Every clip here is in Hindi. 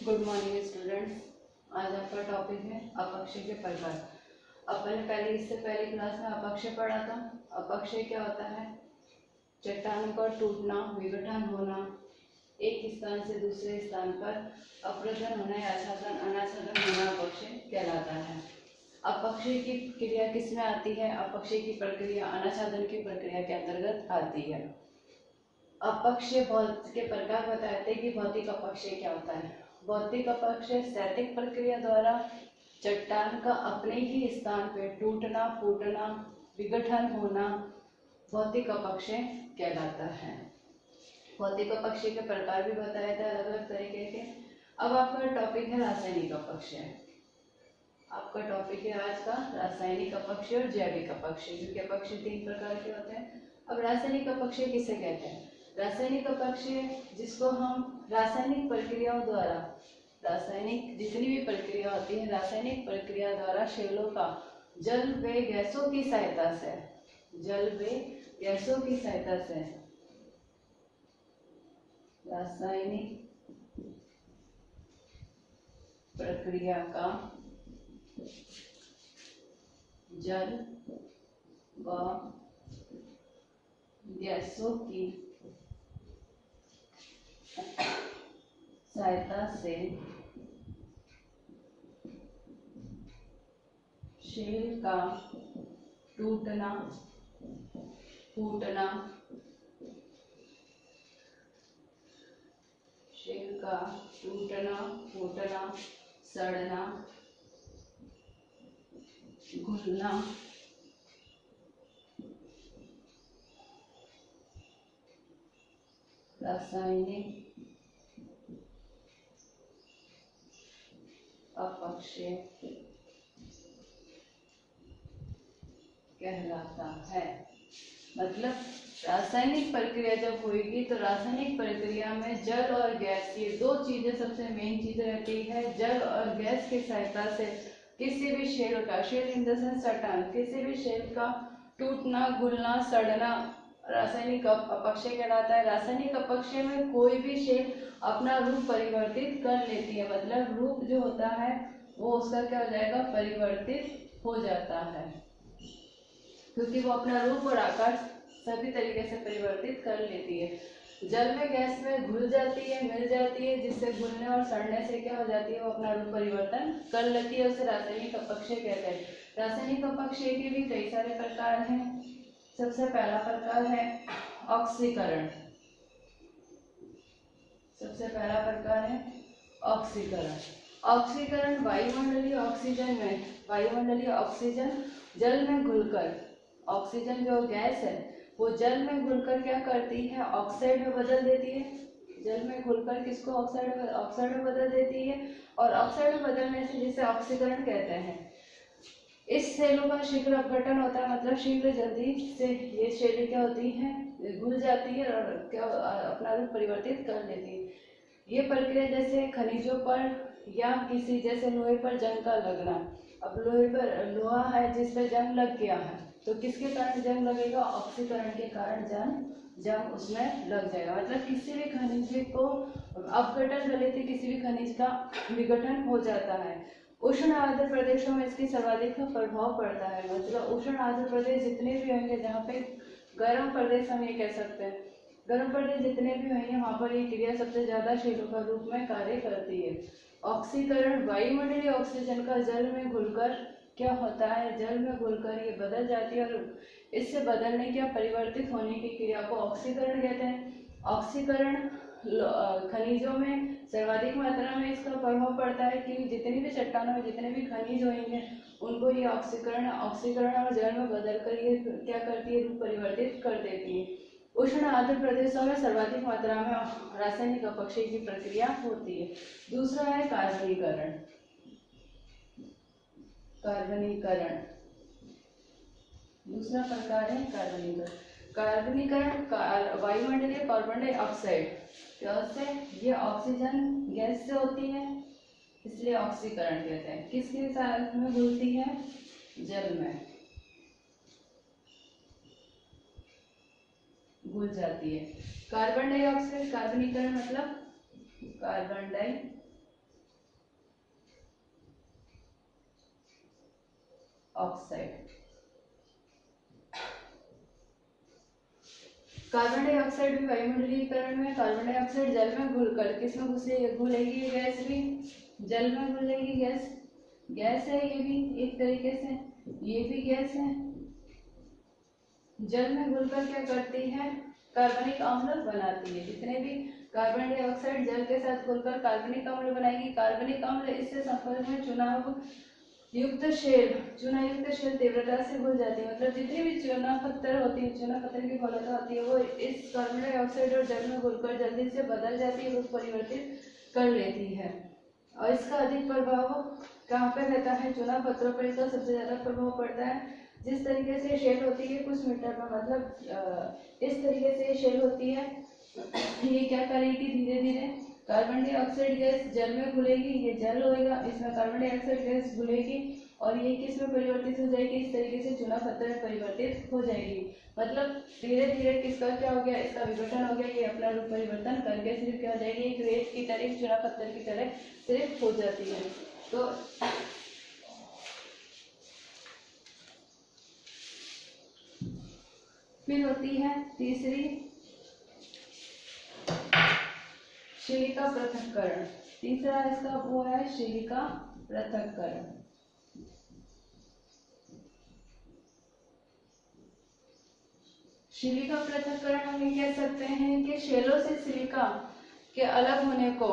Good morning students. आज आपका टॉपिक है अपक्षय के प्रकार। अपन ने इससे पहली क्लास में अपक्षय पढ़ा था। अपक्षय क्या होता है? चट्टान का टूटना, विघटन होना, एक स्थान से दूसरे स्थान पर अप्रदन होना या आच्छादन अनाच्छादन होना अपक्षय कहलाता है। अपक्षय की क्रिया किस में आती है? अपक्षय की प्रक्रिया अनाच्छादन की प्रक्रिया के अंतर्गत आती है। अपक्षय के प्रकार बताते हैं कि भौतिक अपक्षय क्या होता है। भौतिक अपक्षय स्थैतिक प्रक्रिया द्वारा चट्टान का अपने ही स्थान पर टूटना, फूटना, विघटन होना भौतिक अपक्षय कहलाता है। भौतिक अपक्षय के प्रकार भी बताए थे अलग अलग तरीके के। अब आपका टॉपिक है रासायनिक अपक्षय। आपका टॉपिक है आज का रासायनिक अपक्षय और जैविक अपक्षय, क्योंकि अपक्षय 3 प्रकार के होते हैं। अब रासायनिक अपक्षय किसे कहते हैं? रासायनिक अपक्षय जिसको हम रासायनिक प्रक्रियाओं द्वारा, रासायनिक जितनी भी प्रक्रिया होती है रासायनिक प्रक्रिया द्वारा शैलों का जल व गैसों की सहायता से, जल व गैसों की सहायता से रासायनिक प्रक्रिया का जल व गैसों की सहायता से शेल का टूटना, फूटना, शेल का टूटना, फूटना, सड़ना, घुलना, रासायनिक अपक्षय कहलाता है। मतलब रासायनिक प्रक्रिया जब होगी तो रासायनिक प्रक्रिया में जल और गैस, ये 2 चीजें सबसे मेन चीज रहती है। जल और गैस की सहायता से किसी भी शेल का, शेल इन द सेंस चट्टान, किसी भी शेल का टूटना, घुलना, सड़ना रासायनिक अपक्षय कहलाता है। रासायनिक अपक्षय में कोई भी शेल अपना रूप परिवर्तित कर लेती है। मतलब रूप जो होता है वो उसका क्या हो जाएगा? परिवर्तित हो जाता है, क्योंकि वो अपना रूप और आकार सभी तरीके से परिवर्तित कर लेती है। जल में गैस में घुल जाती है, मिल जाती है, जिससे घुलने और सड़ने से क्या हो जाती है? वो अपना रूप परिवर्तन कर लेती है। उसे रासायनिक अपक्षय कहते हैं। रासायनिक अपक्षय के भी कई सारे प्रकार हैं। सबसे पहला प्रकार है ऑक्सीकरण। सबसे पहला प्रकार है ऑक्सीकरण। ऑक्सीकरण वायुमंडलीय ऑक्सीजन में, वायुमंडलीय ऑक्सीजन जल में घुलकर, ऑक्सीजन जो गैस है वो जल में घुलकर क्या करती है? ऑक्साइड में बदल देती है। जल में घुलकर किसको? ऑक्साइड में बदल देती है। और ऑक्साइड में बदलने से जिसे ऑक्सीकरण कहते हैं। इस सेलों का शीघ्र अपघटन होता है, मतलब शीघ्र जल्दी से ये शेलें क्या होती हैं? घुल जाती है और क्या अपना रूप परिवर्तित कर लेती है। ये प्रक्रिया जैसे खनिजों पर या किसी जैसे लोहे पर जंग का लगना। अब लोहे पर लोहा है जिस पर जंग लग गया है तो किसके कारण जंग लगेगा? ऑक्सीकरण के कारण जंग उसमें लग जाएगा। मतलब किसी भी खनिज को अपघटन कर लेते, किसी भी खनिज का विघटन हो जाता है। उष्ण आर्द्र प्रदेशों में इसकी सर्वाधिक प्रभाव पड़ता है। मतलब उष्ण आर्द्र प्रदेश जितने भी होंगे, जहाँ पे गर्म प्रदेश हम ये कह सकते हैं, गर्म प्रदेश जितने भी होंगे वहाँ पर ये क्रिया सबसे ज्यादा शेलों का रूप में कार्य करती है। ऑक्सीकरण वायुमंडलीय ऑक्सीजन का जल में घुलकर क्या होता है? जल में घुलकर ये बदल जाती है और इससे बदलने या परिवर्तित होने की क्रिया को ऑक्सीकरण कहते हैं। ऑक्सीकरण खनिजों में सर्वाधिक मात्रा में इसका प्रभाव पड़ता है कि जितनी भी चट्टानों में जितने भी खनिज होंगे उनको ये ऑक्सीकरण और जल में बदलकर ये क्या करती है? रूप परिवर्तित कर देती है। उष्ण आर्द्र प्रदेशों में सर्वाधिक मात्रा में रासायनिक अपक्षय की प्रक्रिया होती है। दूसरा है कार्बनीकरण। कार्बनीकरण दूसरा प्रकार है कार्बनीकरण। कार्बनीकरण वायुमंडलीय कार्बन डाइऑक्साइड से, ये ऑक्सीजन गैस से होती है इसलिए ऑक्सीकरण कहते हैं। किसके साथ में घुलती है? जल में घुल जाती है। कार्बन डाइऑक्साइड कार्बनीकरण मतलब carbon dioxide oxide. Carbon dioxide भी वायुमंडलीकरण में, कार्बन डाइऑक्साइड जल में घुलकर किसमें घुलेगी, गैस भी जल में घुलेगी। गैस है ये भी एक तरीके से, ये भी गैस है। जल में घुलकर क्या करती है, कार्बनिक अम्ल बनाती है। जितने भी कार्बन डाइऑक्साइड जल के साथ घुलकर कार्बनिक अम्ल बनाएगी। कार्बनिक अम्ल इससे संपर्क में चुनायुक्त शेल तीव्रता से घुल जाती है। मतलब जितनी भी चूना पत्थर होती है, चूना पत्थर की घोलता होती है, वो इस कार्बन डाइऑक्साइड और जल में घुलकर जल्दी से बदल जाती है, रूप परिवर्तित कर लेती है। और इसका अधिक प्रभाव कहाँ पे रहता है, चूना पत्थरों पर इसका सबसे ज्यादा प्रभाव पड़ता है। जिस तरीके से शेल होती है कुछ मीटर पर, मतलब इस तरीके से शेल होती है, ये क्या करेगी, धीरे धीरे कार्बन डाइऑक्साइड गैस जल में घुलेगी, ये जल होएगा, इसमें कार्बन डाइऑक्साइड गैस घुलेगी और ये किस में परिवर्तित हो जाएगी, इस तरीके से चूना पत्थर में परिवर्तित हो जाएगी। मतलब धीरे धीरे किसका क्या हो गया, इसका विघटन हो गया, ये अपना रूप परिवर्तन करके सिर्फ क्या हो जाएगी, एक रेत की तरह, चूना पत्थर की तरह सिर्फ हो जाती है। तो फिर होती है तीसरी शिलिका पृथक्करण। तीसरा इसका वो है शिलिका पृथक्करण। शिलिका पृथक्करण हम ये कह सकते हैं कि शेलों से सिलिका के अलग होने को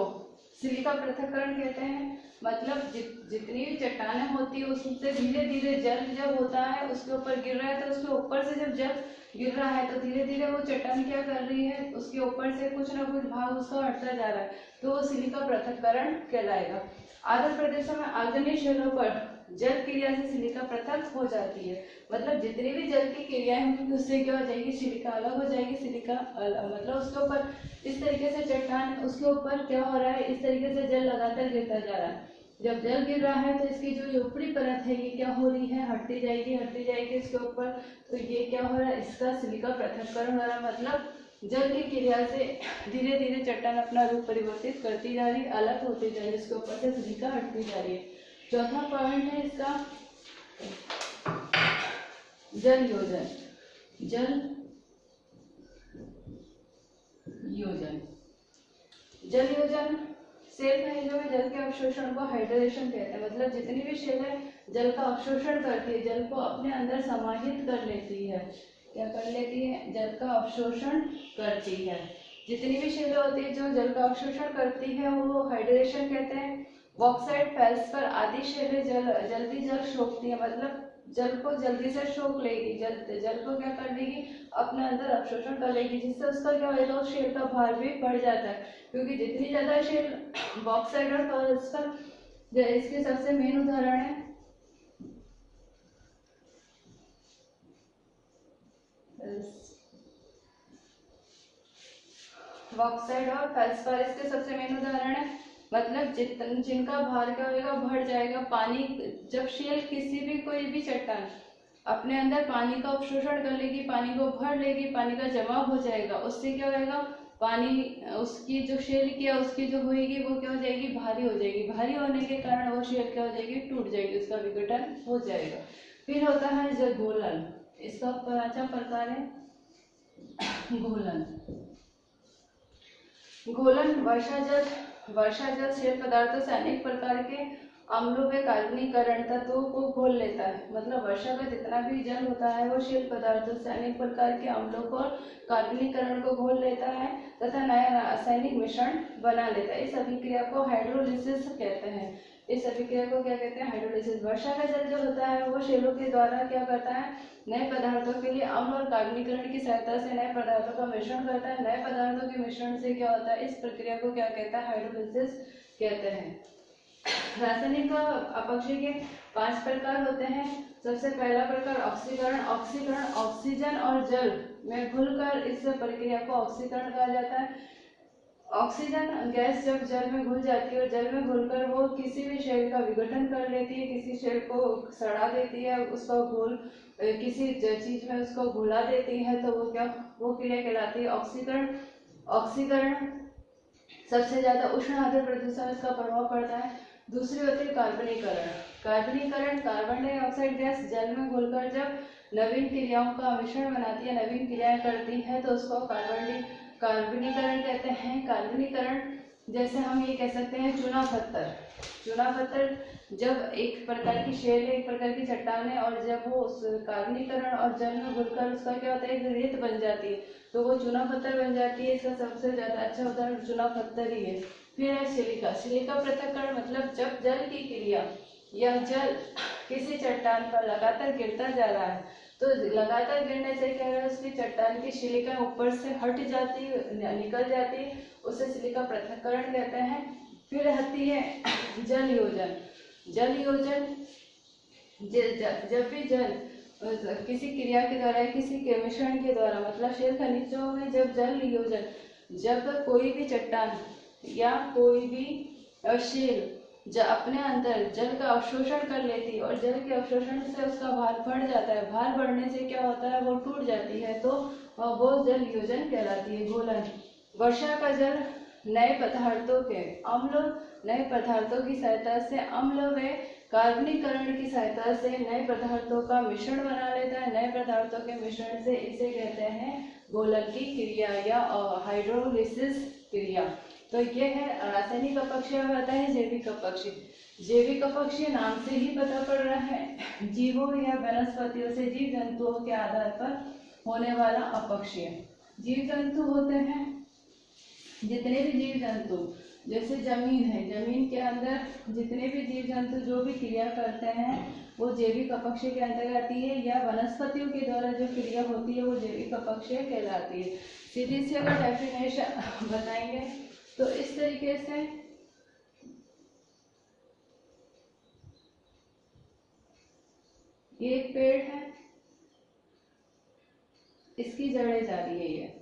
सिलिका पृथक्करण कहते हैं। मतलब जितनी भी चट्टानें होती है उससे धीरे धीरे जल जब होता है उसके ऊपर गिर रहा है, तो उसके ऊपर से जब जल गिर रहा है तो धीरे धीरे वो चट्टान क्या कर रही है, उसके ऊपर से कुछ ना कुछ भाग उसका हटता जा रहा है, तो वो सिलिका पृथक्करण कहलाएगा। आर्द्र प्रदेशों में आग्नेय शिलों पर जल क्रिया से सिलिका पृथक हो जाती है। मतलब जितनी भी जल की क्रियाएं होंगी उससे क्या हो जाएगी, सिलिका अलग हो जाएगी। सिलिका मतलब उसके ऊपर इस तरीके से चट्टान, उसके ऊपर क्या हो रहा है, इस तरीके से जल लगातार गिरता जा रहा है। जब जल गिर रहा है तो इसकी जो ऊपरी परत है ये क्या हो रही है, हटती जाएगी इसके ऊपर। तो ये क्या हो रहा है, इसका सिलिका पृथक्करण हो रहा है। मतलब जल की क्रिया से धीरे धीरे चट्टान अपना रूप परिवर्तित करती जा रही है, अलग होती जा रही है, इसके ऊपर से सिलिका हटती जा रही है। चौथा पॉइंट है इसका जल योजन। जल योजन सेल खनिजों में जल के अवशोषण को हाइड्रेशन कहते हैं। मतलब जितनी भी सेलें जल का अवशोषण करती है, जल को अपने अंदर समाहित कर लेती है, क्या कर लेती है, जल का अवशोषण करती है। जितनी भी शेलें होती है जो जल का अवशोषण करती है वो हाइड्रेशन कहते हैं। बॉक्साइट, फेल्सपर आदि शेलें जल्दी जल सोखती है। मतलब जल को जल्दी से सोख लेगी, जल को क्या कर लेगी, अपने अंदर अवशोषण कर लेगी, जिससे उसका क्या होगा, उस शेल का भार भी बढ़ जाता है। क्योंकि जितनी ज्यादा शेल बॉक्साइट और फेल्सपर, इसके सबसे मेन उदाहरण है बॉक्साइट और फेल्सपर, इसके सबसे मेन उदाहरण है। मतलब जिनका भार क्या होगा, बढ़ जाएगा। पानी जब शेल किसी भी कोई भी चट्टान अपने अंदर पानी का अवशोषण कर लेगी, पानी को भर लेगी, पानी का जमाव हो जाएगा, उससे क्या होगा, पानी उसकी जो शेल किया उसकी जो होगी वो क्या हो जाएगी, भारी हो जाएगी। भारी होने के कारण वो शेल क्या हो जाएगी, टूट जाएगी, उसका विघटन हो जाएगा। फिर होता है जल घोलन। इसका पांचवा प्रकार है घोलन। वर्षा जल शेल पदार्थों से अनेक प्रकार के अम्लों व कार्बनीकरण तत्वों को घोल लेता है। मतलब वर्षा का जितना भी जल होता है वो शेल पदार्थों से अनेक प्रकार के अम्लों को कार्बनीकरण को घोल लेता है तथा नया रासायनिक मिश्रण बना लेता है। इस अभिक्रिया को हाइड्रोलिसिस कहते हैं। इस अभिक्रिया को क्या कहते हैं, हाइड्रोलिसिस। वर्षा का जल जो होता है वो शेलों के द्वारा क्या करता है, नए पदार्थों के लिए अम्ल और कार्बनीकरण की सहायता से नए पदार्थों का मिश्रण करता है। नए पदार्थों के मिश्रण से क्या होता है, इस प्रक्रिया को क्या कहता है, हाइड्रोलिसिस कहते हैं। रासायनिक अपक्षय के 5 प्रकार होते हैं। सबसे पहला प्रकार ऑक्सीकरण। ऑक्सीजन और जल में घुलकर इस प्रक्रिया को ऑक्सीकरण कहा जाता है। ऑक्सीजन गैस जब जल में घुल जाती है और जल में घुलकर वो किसी भी शेल का विघटन कर लेती है, किसी शेल को सड़ा देती है, उसका घोल किसी चीज में उसको घुला देती है, तो वो क्रिया कहलाती है ऑक्सीकरण। सबसे ज्यादा उष्ण आर्द्र प्रदेशों में इसका प्रभाव पड़ता है। दूसरी होती है कार्बनीकरण। कार्बनीकरण, कार्बन डाइऑक्साइड गैस जल में घुलकर जब नवीन क्रियाओं का मिश्रण बनाती है, नवीन क्रियाएं करती है, तो उसको कार्बनीकरण कहते हैं। कार्बनीकरण जैसे हम ये कह सकते हैं चूना पत्थर। चूना पत्थर जब एक प्रकार की शेल है, एक प्रकार की चट्टान है, और जब वो उस कार्बनीकरण और जल में घुलकर उसका क्या होता है, एक रेत बन जाती है, तो वो चूना पत्थर बन जाती है। इसका सबसे ज्यादा अच्छा उदाहरण चूना पत्थर ही है। फिर है सिलिका। सिलिका पृथक्करण मतलब जब जल की क्रिया या जल किसी चट्टान पर लगातार गिरता जा रहा है, तो लगातार गिरने से क्या है, उसकी चट्टान की सिलिका ऊपर से हट जाती है, निकल जाती है, उसे सिलिका पृथक्करण कहते हैं। फिर आती है जल योजन। जल योजन जब भी जल किसी क्रिया के द्वारा, किसी के मिश्रण के द्वारा, मतलब शेल खनिजों में जब जल योजन, जब कोई भी चट्टान या कोई भी शेल जब अपने अंदर जल का अवशोषण कर लेती है और जल के अवशोषण से उसका भार बढ़ जाता है, भार बढ़ने से क्या होता है, वो टूट जाती है, तो वो जल योजन कहलाती है। घोलन। वर्षा का जल नए पदार्थों के अम्ल, नए पदार्थों की सहायता से अम्ल व कार्बनीकरण की सहायता से नए पदार्थों का मिश्रण बना लेता है। नए पदार्थों के मिश्रण से इसे कहते हैं घोलन की क्रिया या हाइड्रोलिसिस क्रिया। तो ये है रासायनिक अपक्षय, आता है जैविक अपक्षय। जैविक अपक्षय नाम से ही पता पड़ रहा है, जीवों या वनस्पतियों से जीव जंतुओं के आधार पर होने वाला अपक्षय। जीव जंतु होते हैं जितने भी जीव जंतु, जैसे जमीन है, जमीन के अंदर जितने भी जीव जंतु जो भी क्रिया करते हैं वो जैविक अपक्षय के अंतर्गत आती है, या वनस्पतियों के द्वारा जो क्रिया होती है वो जैविक अपक्षय कहलाती है। सीधी सी अगर डेफिनेशन बताएंगे तो इस तरीके से ये एक पेड़ है, इसकी जड़ें जा रही है,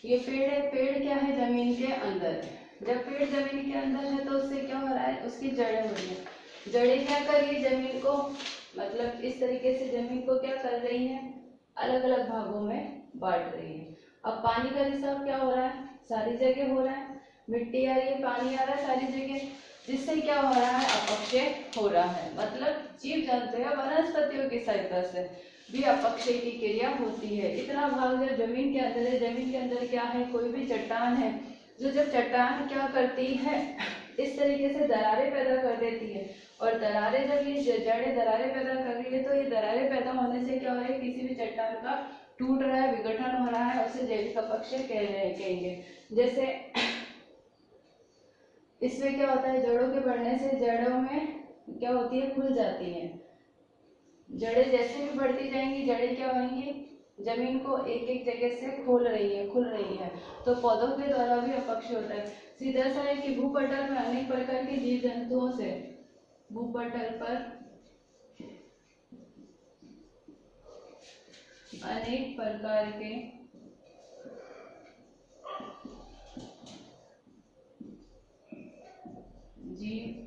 ये पेड़ है। पेड़ क्या है, जमीन के अंदर है। जब पेड़ जमीन के अंदर है तो उससे क्या हो रहा है, उसकी जड़ें हो रही है। जड़ें क्या कर रही है, जमीन को, मतलब इस तरीके से जमीन को क्या कर रही है, अलग अलग भागों में बांट रही है। अब पानी का रिसाव क्या हो रहा है, सारी जगह हो रहा है, मिट्टी आ रही है, पानी आ रहा है सारी जगह, जिससे क्या हो रहा है, अपक्षय हो रहा है। मतलब जीव जंतु या वनस्पतियों की सहायता से भी अपक्षय की क्रिया होती है। इतना भाग जब जमीन के अंदर है, जमीन के अंदर क्या है, कोई भी चट्टान है, जो जब चट्टान क्या करती है, इस तरीके से दरारें पैदा कर देती है, और दरारें जब ये जड़ें दरारें पैदा कर रही है, तो ये दरारें पैदा होने से क्या हो रहा है, किसी भी चट्टान का टूट रहा है, विघटन हो रहा है, उसे जैविक अपक्षय कहेंगे। जैसे इसमें क्या होता है, जड़ों के बढ़ने से जड़ों में क्या होती है, खुल जाती है। जड़ें जैसे भी बढ़ती जाएंगी, जड़ें क्या होंगी, जमीन को एक एक जगह से खुल रही है। तो पौधों के द्वारा भी अपक्षय होता है। सीधा सा है कि भूपटल में अनेक प्रकार के जीव जंतुओं से, भूपटल पर अनेक प्रकार के जीव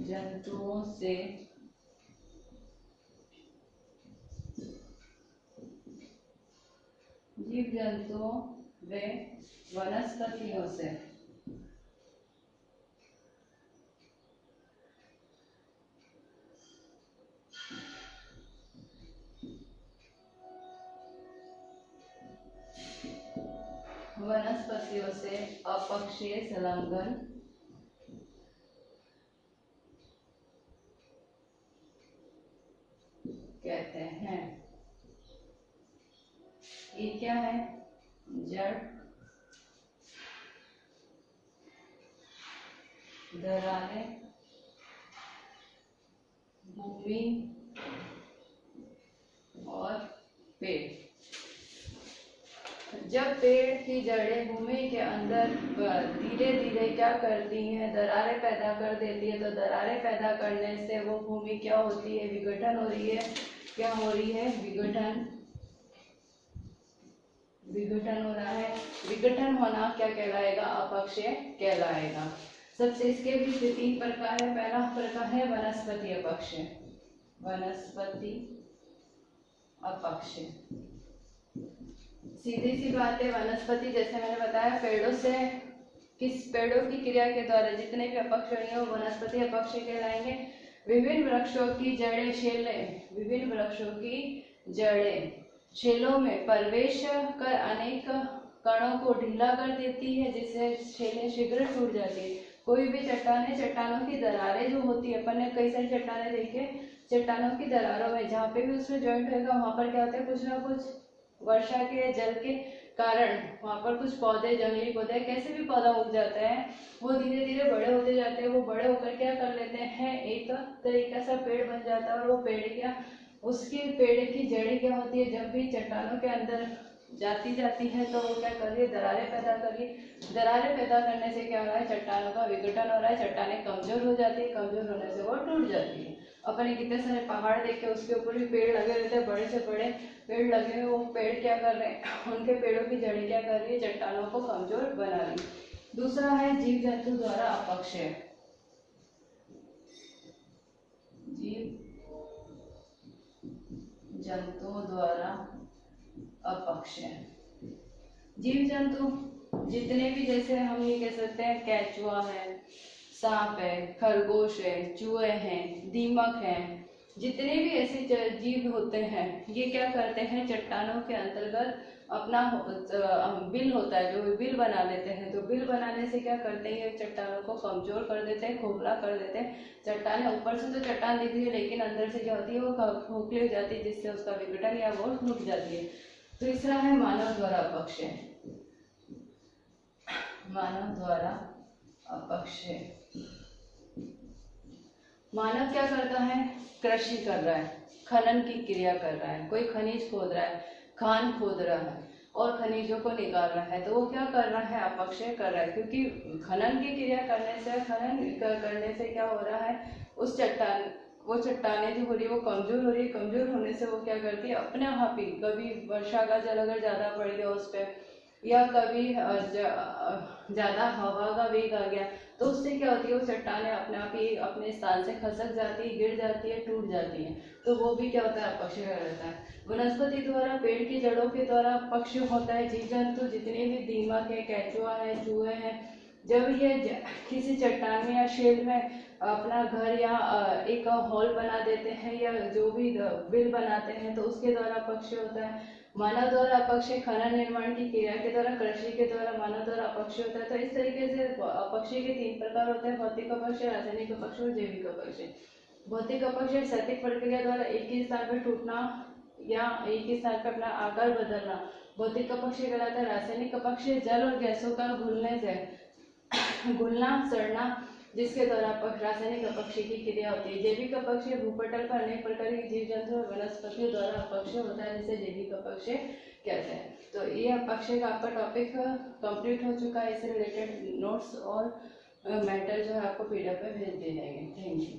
जंतुओं से जीव जंतुओं व वनस्पतियों से अपक्षय संलग्न कहते हैं। ये क्या है, जड़, दरारें, भूमि और पेड़। जब पेड़ की जड़ें भूमि के अंदर धीरे धीरे क्या करती हैं, दरारें पैदा कर देती है, तो दरारें पैदा करने से वो भूमि क्या होती है, विघटन हो रही है। क्या हो रही है, विघटन हो रहा है। विघटन होना क्या कहलाएगा, अपक्षय कहलाएगा। सबसे इसके भी 3 प्रकार है। पहला प्रकार है वनस्पति अपक्षय। वनस्पति अपक्षय सीधी सी बात है, वनस्पति जैसे मैंने बताया पेड़ों से पेड़ों की क्रिया के द्वारा जितने भी अपक्षय होंगे वो वनस्पति अपक्षय कहलाएंगे। विभिन्न वृक्षों की जड़ें शेलें, विभिन्न वृक्षों की जड़ें शेलों में प्रवेश कर अनेक कणों को ढीला कर देती है, जिससे शेलें शीघ्र टूट जाती है। कोई भी चट्टानों की दरारें जो होती है, अपन ने कई सारी चट्टानें देखे, चट्टानों की दरारों में जहाँ पे भी उसमें ज्वाइंट होगा वहां पर क्या होता है, कुछ ना कुछ वर्षा के जल के कारण वहां पर कुछ पौधे, जंगली पौधे, कैसे भी पौधा उग जाता है, वो धीरे धीरे बड़े होते जाते हैं। वो बड़े होकर क्या कर लेते हैं, एक तरीका सा पेड़ बन जाता है। और वो पेड़ क्या, उसकी पेड़ की जड़ें क्या होती है, जब भी चट्टानों के अंदर जाती है तो वो क्या कर रही है, दरारें पैदा कर रही है। दरारें पैदा करने से क्या हो रहा है, चट्टानों का विघटन हो रहा है, चट्टानें कमजोर हो जाती है, कमजोर होने से वो टूट जाती है। अपने कितने सारे पहाड़ देखे, उसके ऊपर भी पेड़ लगे रहते हैं, बड़े से बड़े पेड़ लगे हुए, वो पेड़ क्या कर रहे हैं, उनके पेड़ों की जड़ें क्या कर रही है, चट्टानों को कमजोर बना रही। दूसरा है जीव जंतु द्वारा अपक्षय। जीव जंतुओं द्वारा अपक्षय। जीव जंतु जितने भी, जैसे हम ये कह सकते हैं केंचुआ है, सांप है, खरगोश है, चूहे हैं, दीमक हैं, जितने भी ऐसे जीव होते हैं ये क्या करते हैं, चट्टानों के अंतर्गत अपना बिल होता है, जो बिल बना लेते हैं। तो बिल बनाने से क्या करते हैं, चट्टानों को कमजोर कर देते हैं, खोखला कर देते हैं। चट्टान ऊपर से तो चट्टान दिख रही है, लेकिन अंदर से क्या होती है, वो खोखली हो जाती है, जिससे उसका विघटन या वो टूट जाती है। तीसरा है मानव द्वारा अपक्षय। मानव द्वारा अपक्षय। मानव क्या करता है, कृषि कर रहा है, खनन की क्रिया कर रहा है, कोई खनिज खोद रहा है, खान खोद रहा है और खनिजों को निकाल रहा है, तो वो क्या कर रहा है, अपक्षय कर रहा है। क्योंकि खनन की क्रिया करने से क्या हो रहा है, वो चट्टानें जो हो रही है वो कमजोर हो रही है। कमजोर होने से वो क्या करती है, अपने आप ही कभी वर्षा का जल अगर ज्यादा पड़ गया उस पर, या कभी ज्यादा हवा का वेग आ गया, तो उससे क्या होती है, वो चट्टानें अपने आप ही अपने स्थान से खसक जाती है, गिर जाती है, टूट जाती है। तो वो भी क्या होता है, अपक्षय रहता है। वनस्पति द्वारा पेड़ की जड़ों के द्वारा अपक्षय होता है। जीव जंतु जितने भी दीमक है, केंचुआ है, चूहे हैं, जब ये किसी चट्टान में या शेल में अपना घर या एक हॉल बना देते हैं या जो भी बिल बनाते हैं, तो उसके द्वारा अपक्षय होता है। मानव द्वारा अपक्षय खनन निर्माण की क्रिया के द्वारा, कृषि के द्वारा मानव द्वारा अपक्षय होता है। तो इस तरीके से अपक्षय के 3 प्रकार होते हैं, भौतिक अपक्षय, रासायनिक अपक्षय और जैविक अपक्षय। भौतिक अपक्षय स्थैतिक प्रक्रिया द्वारा एक ही स्थान पर टूटना या एक ही स्थान पर अपना आकार बदलना भौतिक अपक्षय कहलाता है। रासायनिक अपक्षय जल और गैसों का घुलने से घुलना सड़ना, जिसके द्वारा रासायनिक अपक्षय की क्रिया होती है। जैविक अपक्षय भूपटल पर अनेक प्रकार के जीव जंतु और वनस्पतियों द्वारा अपक्षय होता है, जिसे जैविक अपक्षय कहते हैं। तो ये अपक्षय का आपका टॉपिक कंप्लीट हो चुका है। इससे रिलेटेड नोट्स और मेटल जो है आपको PDF पे भेज दिए जाएंगे। Thank you.